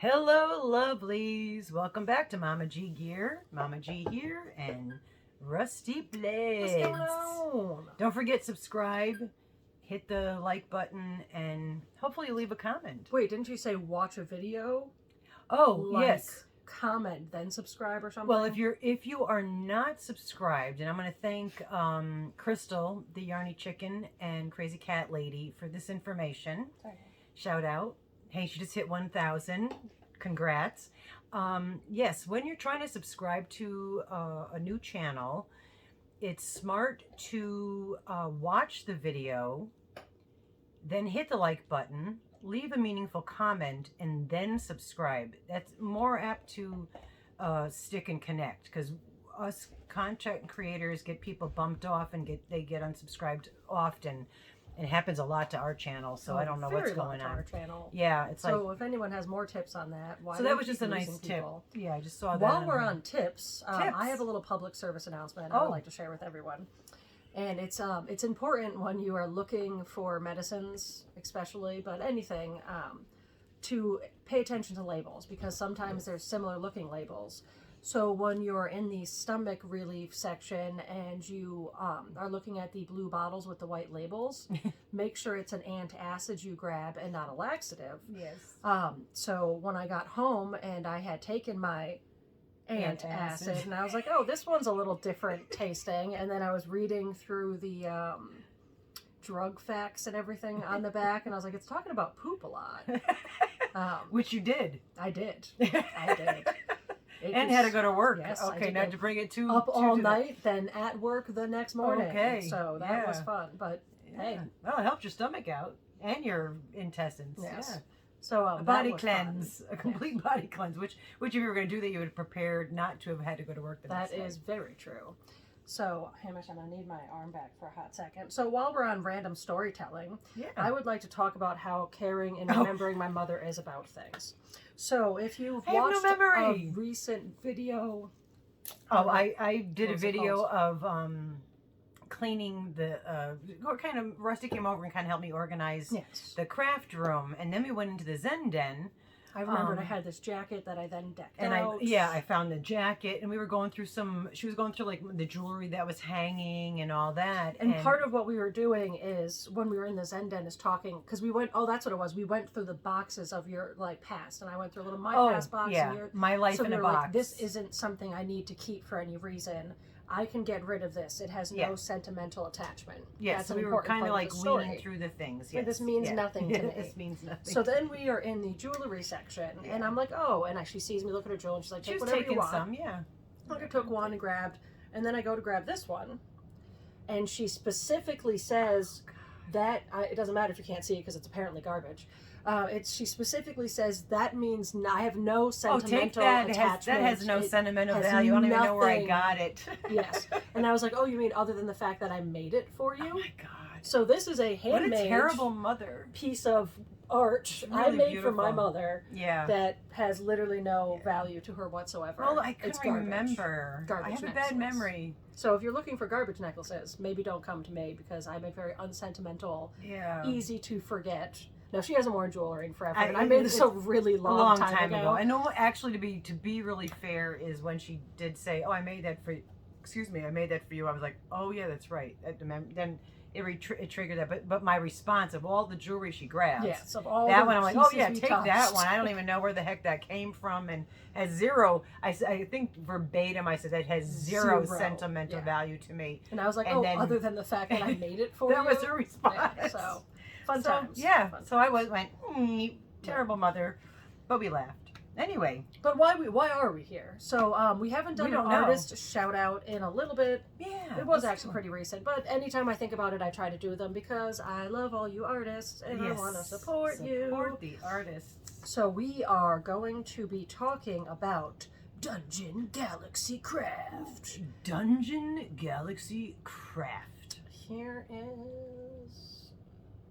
Hello, lovelies. Welcome back to Mama G Gear. Mama G here and Rusty Blades. What's going on? Don't forget, subscribe, hit the like button, and hopefully leave a comment. Wait, didn't you say watch a video? Oh, yes. Comment, then subscribe or something? Well, if you are not subscribed, and I'm going to thank Crystal, the Yarny Chicken, and Crazy Cat Lady for this information. Sorry. Shout out. Hey, she just hit 1,000. Congrats. Yes, when you're trying to subscribe to a new channel, it's smart to watch the video, then hit the like button, leave a meaningful comment, and then subscribe. That's more apt to stick and connect, because us content creators get people bumped off and they get unsubscribed often. It happens a lot to our channel, so I don't know what's going on. Our channel. Yeah, it's so like. If anyone has more tips on that, why? So that was just a nice tip. Yeah, I just saw that. While we're on tips, I have a little public service announcement I would like to share with everyone. And it's important when you are looking for medicines, especially, but anything, to pay attention to labels, because sometimes there's similar looking labels. So when you're in the stomach relief section and you are looking at the blue bottles with the white labels, make sure it's an antacid you grab and not a laxative. Yes. So when I got home and I had taken my antacid, and I was like, oh, this one's a little different tasting. And then I was reading through the drug facts and everything on the back, and I was like, it's talking about poop a lot. Which you did. I did. I did. And had to go to work. Yes, okay, now to bring it to up all night, then at work the next morning. Okay, so that was fun. But hey, well, it helped your stomach out and your intestines. Yes. Yeah. So a body cleanse, a complete body cleanse. Which if you were going to do that, you would have prepared not to have had to go to work the next day. That is very true. So, Hamish, I'm going to need my arm back for a hot second. So while we're on random storytelling, I would like to talk about how caring and remembering my mother is about things. So if you've watched a recent video... I did a video of cleaning the... kind of, Rusty came over and kind of helped me organize the craft room. And then we went into the Zen Den. I remembered I had this jacket that I then decked out. I found the jacket, and we were going through she was going through like the jewelry that was hanging and all that. And part of what we were doing is, when we were in the Zen Den, is talking, because we went, that's what it was, we went through the boxes of your past, and I went through a little my past box. Yeah, and my life in a box. Like, this isn't something I need to keep for any reason. I can get rid of this. It has no sentimental attachment. Yeah, so we were kind of like weeding through the things. Yes. This means nothing to me. This means nothing. So then we are in the jewelry section, and I'm like, and she sees me look at her jewelry, and she's like, take whatever you want. Some, yeah. Like I took one and grabbed, and then I go to grab this one, and she specifically says that, it doesn't matter if you can't see it because it's apparently garbage. She specifically says that means I have no sentimental attachment. That has no sentimental value. I don't even know where I got it. Yes. And I was like, oh, you mean other than the fact that I made it for you? Oh my God. So this is a handmade, what a terrible mother, piece of art really I made for my mother. Yeah. That has literally no value to her whatsoever. Well, I couldn't remember. I have a bad memory. So if you're looking for garbage necklaces, maybe don't come to me, because I make very unsentimental, easy to forget. No, she hasn't worn jewelry in forever. And I made this a really long time ago. I know, actually, to be really fair, is when she did say, "Oh, I made that for you." I was like, "Oh yeah, that's right." Then it triggered that. But my response of all the jewelry she grabs, of all that one, I'm like, "Oh yeah, take that one." I don't even know where the heck that came from, and has zero. I think verbatim, I said that has zero sentimental value to me. And I was like, other than the fact that I made it for you. That was her response. Yeah, so. Fun times. Yeah. So I went, terrible mother, but we laughed. Anyway. But why are we here? So we haven't done an artist shout out in a little bit. Yeah. It was actually pretty recent, but anytime I think about it, I try to do them because I love all you artists and I want to support you. Support the artists. So we are going to be talking about Dungeon Galaxy Craft. Dungeon Galaxy Craft. Here is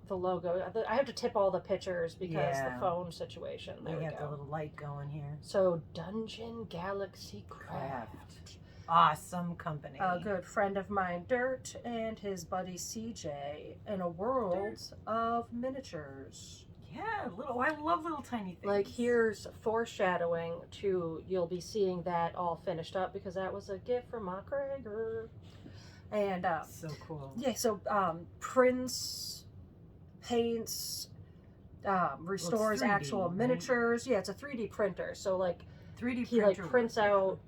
the logo. I have to tip all the pictures because the phone situation. There we got go. The little light going here. So Dungeon Galaxy Craft. Awesome company. A good friend of mine, Dirt, and his buddy CJ, in a world of miniatures. Yeah, little. I love little tiny things. Like here's foreshadowing to you'll be seeing that all finished up because that was a gift from my Krager. And so cool. Yeah, so prints, paints, restores 3D, actual right? miniatures. Yeah, it's a 3D printer. So like 3D he printer like prints work,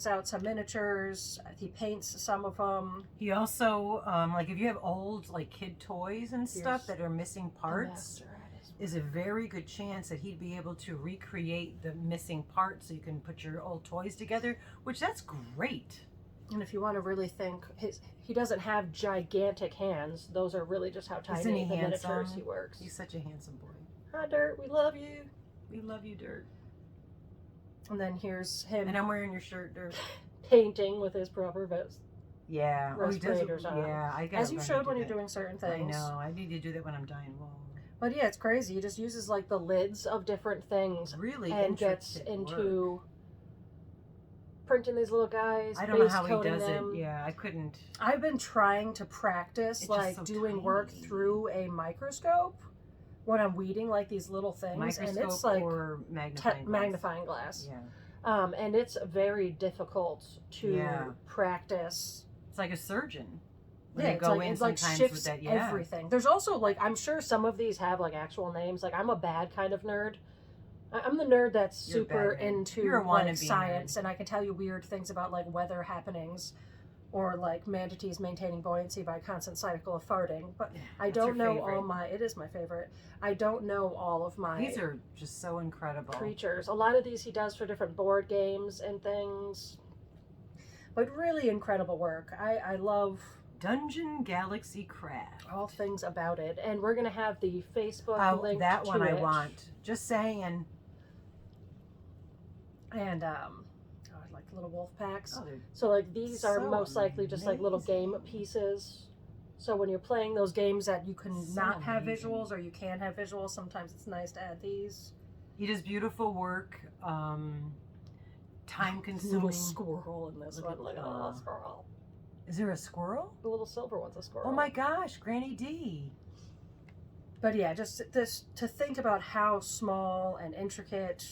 out some miniatures. He paints some of them. He also like if you have old like kid toys and stuff that are missing parts, is a very good chance that he'd be able to recreate the missing parts so you can put your old toys together, which that's great. And if you want to really think, he doesn't have gigantic hands. Those are really just how tiny the miniatures he works. He's such a handsome boy. Hi, Dirt. We love you. We love you, Dirt. And then here's him. And I'm wearing your shirt, Dirt. Painting with his proper vest. Yeah. Respirators on. Yeah. As you showed when you're doing certain things. I know. I need to do that when I'm dyeing wool. But yeah, it's crazy. He just uses like the lids of different things. Really and gets into printing these little guys. I don't know how he does them. it. Yeah, I couldn't. I've been trying to practice It's like so doing tiny. work through a microscope when I'm weeding like these little things. Microscope and it's like or magnifying glass. Yeah. And it's very difficult to practice. It's like a surgeon. When Yeah, they go in it like sometimes shifts with that, everything. There's also like I'm sure some of these have like actual names. Like I'm a bad kind of nerd. I'm the nerd that's super into like science, and I can tell you weird things about like weather happenings, or like manatees maintaining buoyancy by constant cycle of farting. But I don't know all my. It is my favorite. I don't know all of my. These are just so incredible creatures. A lot of these he does for different board games and things. But really incredible work. I love Dungeon Galaxy Craft. All things about it, and we're gonna have the Facebook link that to one it. I want. Just saying. And I like little wolf packs. Oh, so like these are so most likely just like little game pieces. So when you're playing those games that you can not have visuals or you can have visuals, sometimes it's nice to add these. He does beautiful work. Time consuming. Little squirrel in this one. Look at a little squirrel. Is there a squirrel? The little silver one's a squirrel. Oh my gosh, Granny D. But yeah, just this to think about how small and intricate.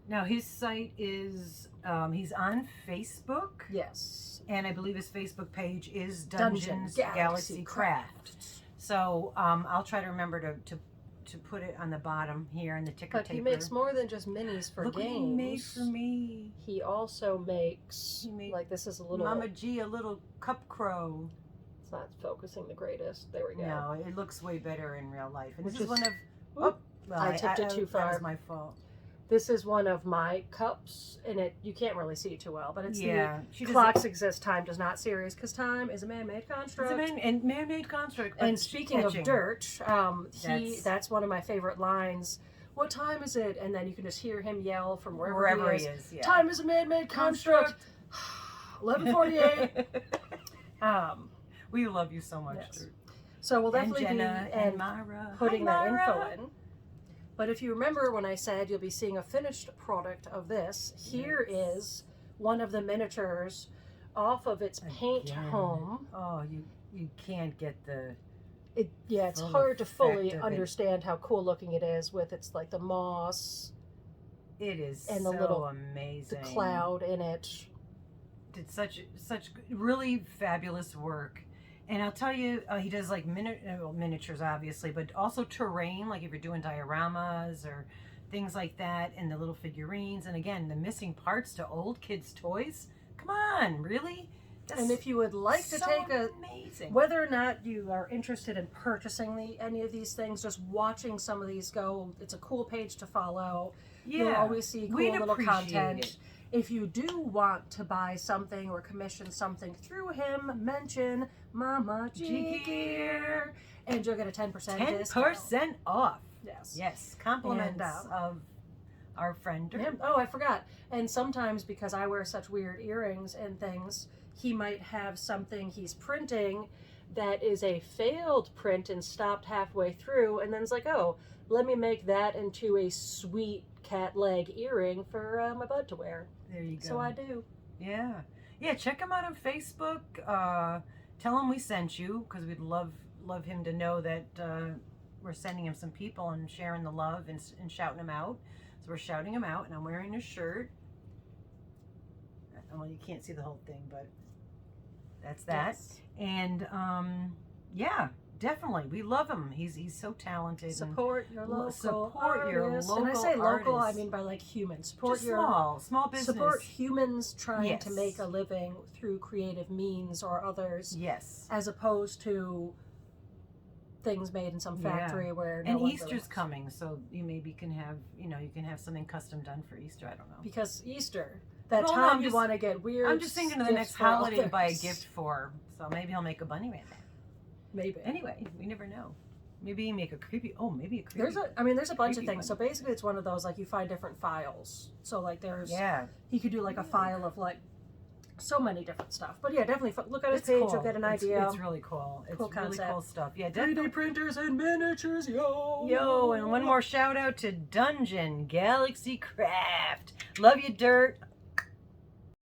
Now his site is he's on Facebook. Yes. And I believe his Facebook page is Dungeons Galaxy Craft. So I'll try to remember to put it on the bottom here in the ticker taper. But he makes more than just minis for Look games. What he made for me. He also makes like this is a little Mama G, a little cup crow. It's not focusing the greatest. There we go. No, it looks way better in real life. And Which this is one of well, I tipped it too far. That was my fault. This is one of my cups, and you can't really see it too well, but it's the she Clocks Exist, Time Does Not series, because time is a man-made construct. It's a man-made construct. And speaking of Dirt, that's one of my favorite lines. What time is it? And then you can just hear him yell from wherever he is. Yeah. Time is a man-made construct. 11:48. We love you so much, yes. Dirt. So we'll definitely and Jenna be and Myra. putting Hi, that Myra. info in. But if you remember when I said you'll be seeing a finished product of this, here is one of the miniatures off of its paint home. Oh, you can't get the... It's hard to fully understand how cool looking it is with its like the moss. It is and so the little amazing. The cloud in it. Did such really fabulous work. And I'll tell you, he does like miniatures, obviously, but also terrain, like if you're doing dioramas or things like that, and the little figurines. And again, the missing parts to old kids' toys. Come on, really? And if you would like to take whether or not you are interested in purchasing any of these things, just watching some of these go, it's a cool page to follow. Yeah. You'll always see cool little content. It. If you do want to buy something or commission something through him, mention Mama G Gear, and you'll get a 10% discount. 10% off. Yes. Yes. Compliments of our friend. Yeah. Oh, I forgot. And sometimes because I wear such weird earrings and things, he might have something he's printing that is a failed print and stopped halfway through, and then it's like, oh, let me make that into a sweet cat leg earring for my bud to wear. There you go. So I do. Yeah. Yeah, check him out on Facebook. Tell him we sent you, because we'd love him to know that we're sending him some people and sharing the love and shouting him out. So we're shouting him out, and I'm wearing his shirt. Well, you can't see the whole thing, but that's that. Yes. And yeah, definitely, we love him. He's so talented. Support your local support your artists. local And I say local, I artists. mean by like humans. Support Just your small business. Support humans trying Yes. to make a living through creative means or others, Yes. as opposed to things made in some factory where no and one Easter's really coming, so you maybe can have you can have something custom done for Easter. I don't know. because Easter, that Well, no, time I'm you just- want to get weird. I'm just thinking of the gifts next for holiday to buy a others. gift for. So maybe he'll make a bunny rabbit. Maybe. Anyway, we never know. Maybe he make a creepy. Oh, maybe a creepy. There's a bunch of creepy things. So bunny. basically, it's one of those like you find different files. So like there's Yeah. he could do like a file of like so many different stuff. But yeah, definitely look at his page. Cool. You'll get an idea. It's really cool. It's Cool really concept. cool stuff. Yeah, 3D definitely. printers and miniatures, yo. Yo, and one more shout out to Dungeon Galaxy Craft. Love you, Dirt.